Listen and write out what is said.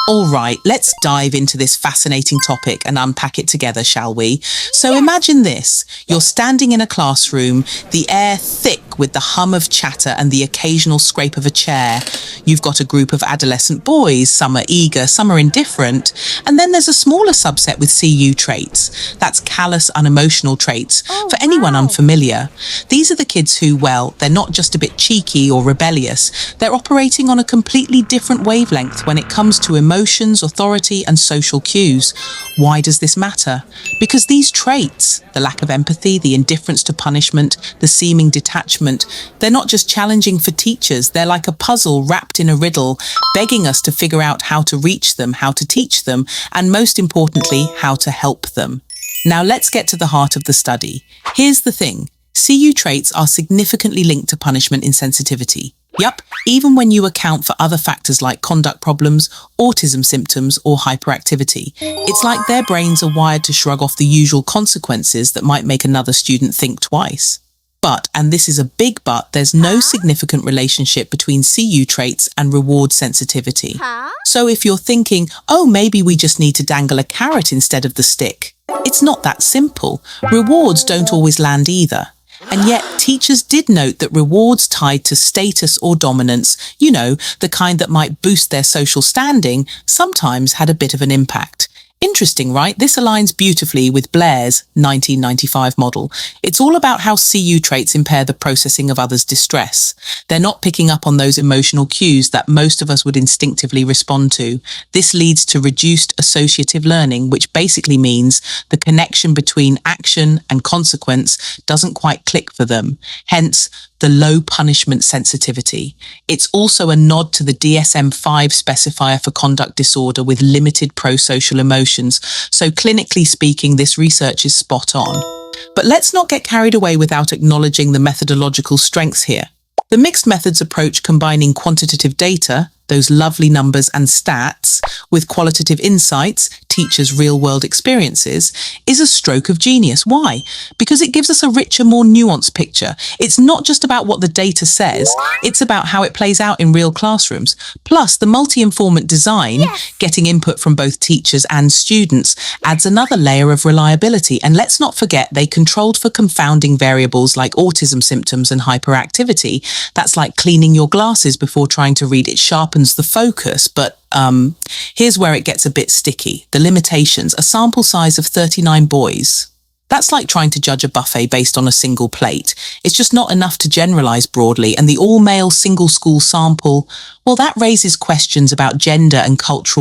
All right, let's dive into this fascinating topic and unpack it together, shall we? So imagine this. You're standing in a classroom, the air thick with the hum of chatter and the occasional scrape of a chair. You've got a group of adolescent boys, some are eager, some are indifferent. And then there's a smaller subset with CU traits. That's callous-unemotional traits. For anyone unfamiliar, these are the kids who, well, they're not just a bit cheeky or rebellious. They're operating on a completely different wavelength when it comes to emotions, authority, and social cues. Why does this matter? Because these traits, the lack of empathy, the indifference to punishment, the seeming detachment, they're not just challenging for teachers, they're like a puzzle wrapped in a riddle, begging us to figure out how to reach them, how to teach them, and most importantly, how to help them. Now let's get to the heart of the study. Here's the thing. CU traits are significantly linked to punishment insensitivity. Yup, even when you account for other factors like conduct problems, autism symptoms, or hyperactivity. It's like their brains are wired to shrug off the usual consequences that might make another student think twice. But, and this is a big but, there's no significant relationship between CU traits and reward sensitivity. So if you're thinking, oh, maybe we just need to dangle a carrot instead of the stick, it's not that simple. Rewards don't always land either. And yet, teachers did note that rewards tied to status or dominance, you know, the kind that might boost their social standing, sometimes had a bit of an impact. Interesting, right? This aligns beautifully with Blair's 1995 model. It's all about how CU traits impair the processing of others' distress. They're not picking up on those emotional cues that most of us would instinctively respond to. This leads to reduced associative learning, which basically means the connection between action and consequence doesn't quite click for them. Hence, the low punishment sensitivity. It's also a nod to the DSM-5 specifier for conduct disorder with limited prosocial emotions. So clinically speaking, this research is spot on. But let's not get carried away without acknowledging the methodological strengths here. The mixed methods approach, combining quantitative data, those lovely numbers and stats, with qualitative insights, teachers' real-world experiences, is a stroke of genius. Why? Because it gives us a richer, more nuanced picture. It's not just about what the data says, it's about how it plays out in real classrooms. Plus, the multi-informant design, getting input from both teachers and students, adds another layer of reliability. And let's not forget, they controlled for confounding variables like autism symptoms and hyperactivity. That's like cleaning your glasses before trying to read. It sharpens the focus, but here's where it gets a bit sticky. The limitations: a sample size of 39 boys. That's like trying to judge a buffet based on a single plate. It's just not enough to generalize broadly. And the all-male single school sample, well, that raises questions about gender and cultural